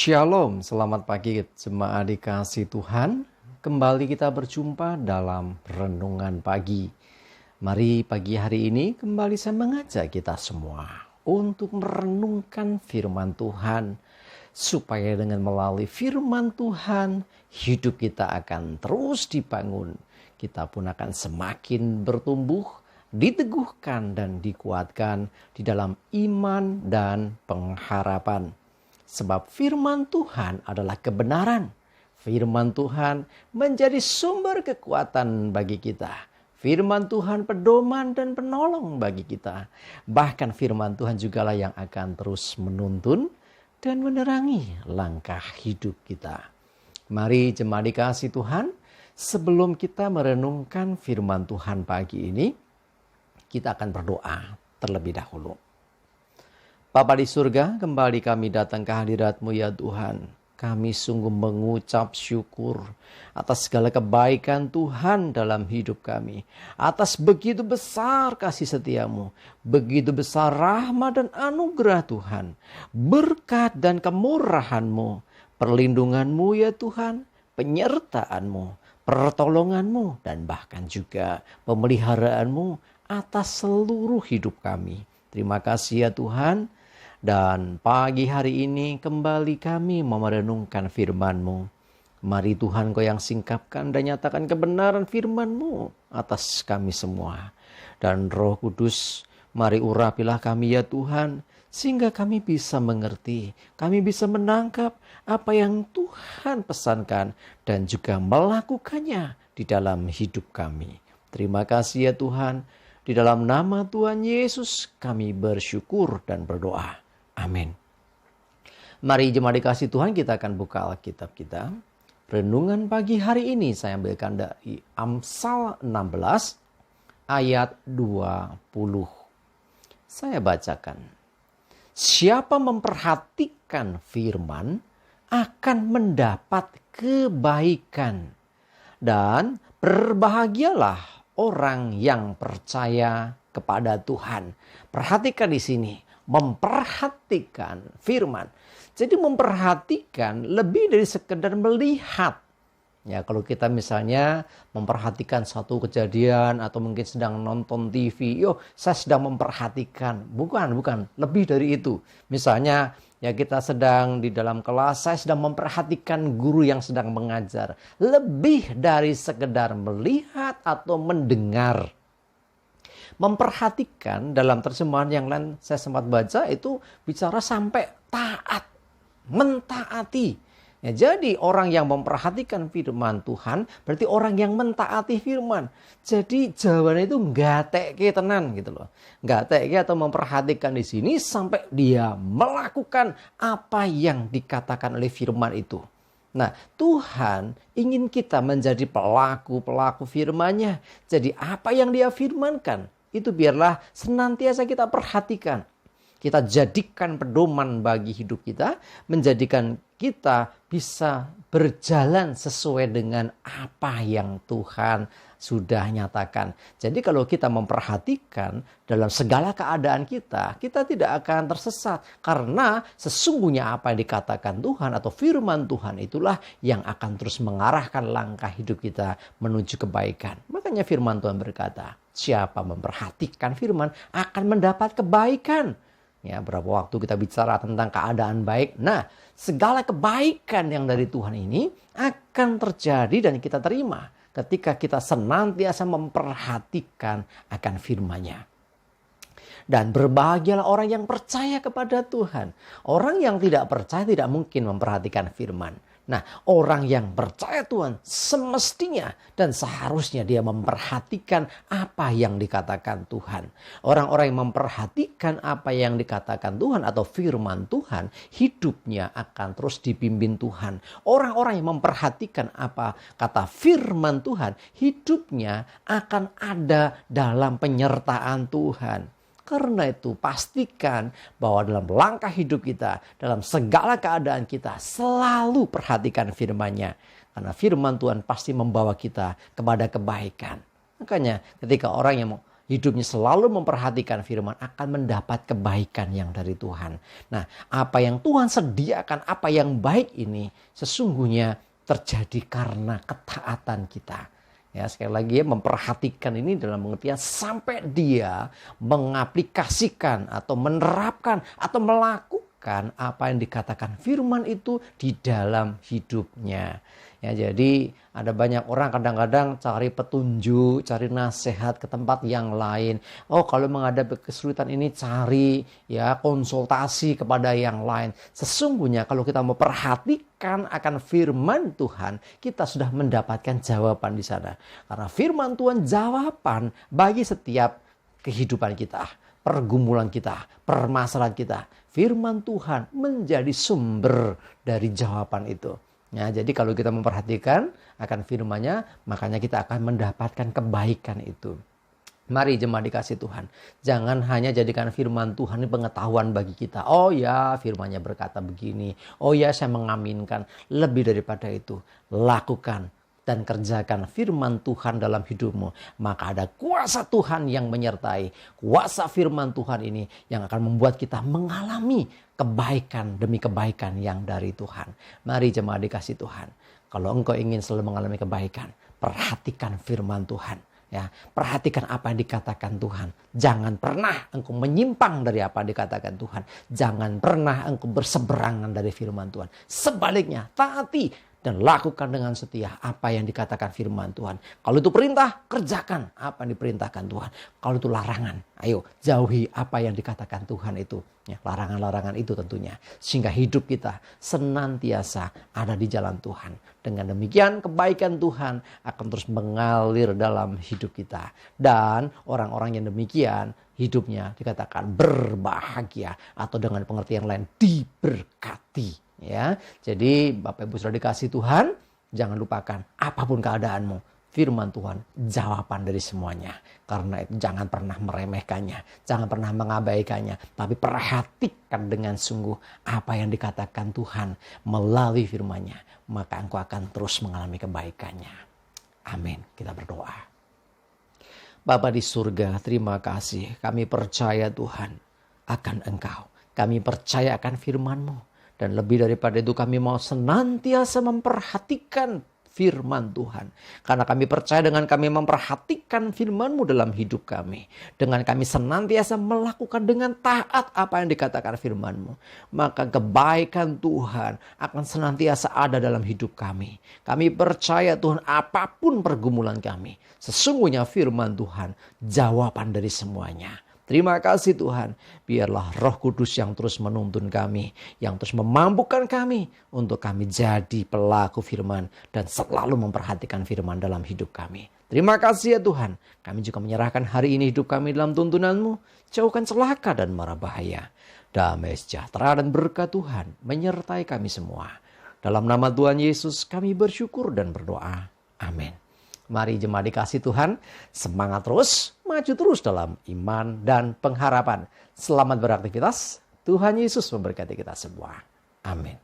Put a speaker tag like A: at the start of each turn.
A: Shalom, selamat pagi jemaat dikasih Tuhan. Kembali kita berjumpa dalam renungan pagi. Mari pagi hari ini kembali saya mengajak kita semua untuk merenungkan firman Tuhan. Supaya dengan melalui firman Tuhan, hidup kita akan terus dibangun. Kita pun akan semakin bertumbuh, diteguhkan dan dikuatkan di dalam iman dan pengharapan. Sebab firman Tuhan adalah kebenaran. Firman Tuhan menjadi sumber kekuatan bagi kita. Firman Tuhan pedoman dan penolong bagi kita. Bahkan firman Tuhan jugalah yang akan terus menuntun dan menerangi langkah hidup kita. Mari jemaat dikasih Tuhan, sebelum kita merenungkan firman Tuhan pagi ini, kita akan berdoa terlebih dahulu. Bapa di surga, kembali kami datang ke hadirat-Mu ya Tuhan. Kami sungguh mengucap syukur atas segala kebaikan Tuhan dalam hidup kami. Atas begitu besar kasih setia-Mu, begitu besar rahmat dan anugerah Tuhan. Berkat dan kemurahan-Mu, perlindungan-Mu ya Tuhan, penyertaan-Mu, pertolongan-Mu, dan bahkan juga pemeliharaan-Mu atas seluruh hidup kami. Terima kasih ya Tuhan. Dan pagi hari ini kembali kami merenungkan firman-Mu. Mari Tuhan Kau yang singkapkan dan nyatakan kebenaran firman-Mu atas kami semua. Dan Roh Kudus, mari urapilah kami ya Tuhan, sehingga kami bisa mengerti, kami bisa menangkap apa yang Tuhan pesankan dan juga melakukannya di dalam hidup kami. Terima kasih ya Tuhan. Di dalam nama Tuhan Yesus kami bersyukur dan berdoa. Amin. Mari jemaat dikasih Tuhan, kita akan buka Alkitab kita. Renungan pagi hari ini saya ambilkan dari Amsal 16 ayat 20. Saya bacakan. Siapa memperhatikan firman akan mendapat kebaikan. Dan berbahagialah orang yang percaya kepada Tuhan. Perhatikan di sini. Memperhatikan firman. Jadi memperhatikan lebih dari sekedar melihat. Ya, kalau kita misalnya memperhatikan satu kejadian atau mungkin sedang nonton TV, saya sedang memperhatikan. Bukan, lebih dari itu. Misalnya ya kita sedang di dalam kelas, saya sedang memperhatikan guru yang sedang mengajar. Lebih dari sekedar melihat atau mendengar. Memperhatikan dalam terjemahan yang lain saya sempat baca itu bicara sampai taat, mentaati. Ya, jadi orang yang memperhatikan firman Tuhan berarti orang yang mentaati firman. Jadi jawabannya itu nggak teke tenan gitu loh. Nggak teke atau memperhatikan di sini sampai dia melakukan apa yang dikatakan oleh firman itu. Nah, Tuhan ingin kita menjadi pelaku-pelaku firman-Nya. Jadi apa yang Dia firmankan itu biarlah senantiasa kita perhatikan. Kita jadikan pedoman bagi hidup kita. Menjadikan kita bisa berjalan sesuai dengan apa yang Tuhan sudah nyatakan. Jadi kalau kita memperhatikan dalam segala keadaan kita tidak akan tersesat. Karena sesungguhnya apa yang dikatakan Tuhan atau firman Tuhan itulah yang akan terus mengarahkan langkah hidup kita menuju kebaikan. Makanya firman Tuhan berkata, siapa memperhatikan firman akan mendapat kebaikan. Ya, berapa waktu kita bicara tentang keadaan baik. Nah, segala kebaikan yang dari Tuhan ini akan terjadi dan kita terima ketika kita senantiasa memperhatikan akan firman-Nya. Dan berbahagialah orang yang percaya kepada Tuhan. Orang yang tidak percaya tidak mungkin memperhatikan firman. Nah, orang yang percaya Tuhan semestinya dan seharusnya dia memperhatikan apa yang dikatakan Tuhan. Orang-orang yang memperhatikan apa yang dikatakan Tuhan atau firman Tuhan, hidupnya akan terus dipimpin Tuhan. Orang-orang yang memperhatikan apa kata firman Tuhan, hidupnya akan ada dalam penyertaan Tuhan. Karena itu pastikan bahwa dalam langkah hidup kita, dalam segala keadaan kita, selalu perhatikan firman-Nya. Karena firman Tuhan pasti membawa kita kepada kebaikan. Makanya ketika orang hidupnya selalu memperhatikan firman, akan mendapat kebaikan yang dari Tuhan. Nah, apa yang Tuhan sediakan, apa yang baik ini sesungguhnya terjadi karena ketaatan kita. Ya, sekali lagi ya, memperhatikan ini dalam pengertian sampai dia mengaplikasikan atau menerapkan atau melakukan apa yang dikatakan firman itu di dalam hidupnya. Ya, jadi ada banyak orang kadang-kadang cari petunjuk, cari nasihat ke tempat yang lain. Oh, kalau menghadapi kesulitan ini cari ya konsultasi kepada yang lain. Sesungguhnya kalau kita memperhatikan akan firman Tuhan, kita sudah mendapatkan jawaban di sana. Karena firman Tuhan jawaban bagi setiap kehidupan kita, pergumulan kita, permasalahan kita. Firman Tuhan menjadi sumber dari jawaban itu. Ya, jadi kalau kita memperhatikan akan firman-Nya, makanya kita akan mendapatkan kebaikan itu. Mari jemaat dikasih Tuhan, jangan hanya jadikan firman Tuhan ini pengetahuan bagi kita. Oh ya, firman-Nya berkata begini. Oh ya, saya mengaminkan. Lebih daripada itu, lakukan dan kerjakan firman Tuhan dalam hidupmu. Maka ada kuasa Tuhan yang menyertai. Kuasa firman Tuhan ini yang akan membuat kita mengalami kebaikan demi kebaikan yang dari Tuhan. Mari jemaat dikasih Tuhan. Kalau engkau ingin selalu mengalami kebaikan, perhatikan firman Tuhan. Ya, perhatikan apa yang dikatakan Tuhan. Jangan pernah engkau menyimpang dari apa yang dikatakan Tuhan. Jangan pernah engkau berseberangan dari firman Tuhan. Sebaliknya, taati dan lakukan dengan setia apa yang dikatakan firman Tuhan. Kalau itu perintah, kerjakan apa yang diperintahkan Tuhan. Kalau itu larangan, ayo jauhi apa yang dikatakan Tuhan itu. Ya, larangan-larangan itu tentunya. Sehingga hidup kita senantiasa ada di jalan Tuhan. Dengan demikian kebaikan Tuhan akan terus mengalir dalam hidup kita. Dan orang-orang yang demikian hidupnya dikatakan berbahagia. Atau dengan pengertian lain diberkati. Ya, jadi Bapak Ibu sudah dikasih Tuhan, jangan lupakan apapun keadaanmu, firman Tuhan jawaban dari semuanya. Karena itu jangan pernah meremehkannya, jangan pernah mengabaikannya, tapi perhatikan dengan sungguh apa yang dikatakan Tuhan melalui firman-Nya, maka engkau akan terus mengalami kebaikannya. Amin. Kita berdoa. Bapa di surga, terima kasih. Kami percaya Tuhan akan Engkau. Kami percaya akan firman-Mu. Dan lebih daripada itu kami mau senantiasa memperhatikan firman Tuhan. Karena kami percaya dengan kami memperhatikan firman-Mu dalam hidup kami. Dengan kami senantiasa melakukan dengan taat apa yang dikatakan firman-Mu. Maka kebaikan Tuhan akan senantiasa ada dalam hidup kami. Kami percaya Tuhan apapun pergumulan kami. Sesungguhnya firman Tuhan jawaban dari semuanya. Terima kasih Tuhan, biarlah Roh Kudus yang terus menuntun kami, yang terus memampukan kami untuk kami jadi pelaku firman dan selalu memperhatikan firman dalam hidup kami. Terima kasih ya Tuhan, kami juga menyerahkan hari ini hidup kami dalam tuntunan-Mu, jauhkan celaka dan mara bahaya. Damai sejahtera dan berkat Tuhan menyertai kami semua. Dalam nama Tuhan Yesus kami bersyukur dan berdoa. Amin. Mari jemaat dikasih Tuhan, semangat terus, maju terus dalam iman dan pengharapan. Selamat beraktivitas, Tuhan Yesus memberkati kita semua. Amin.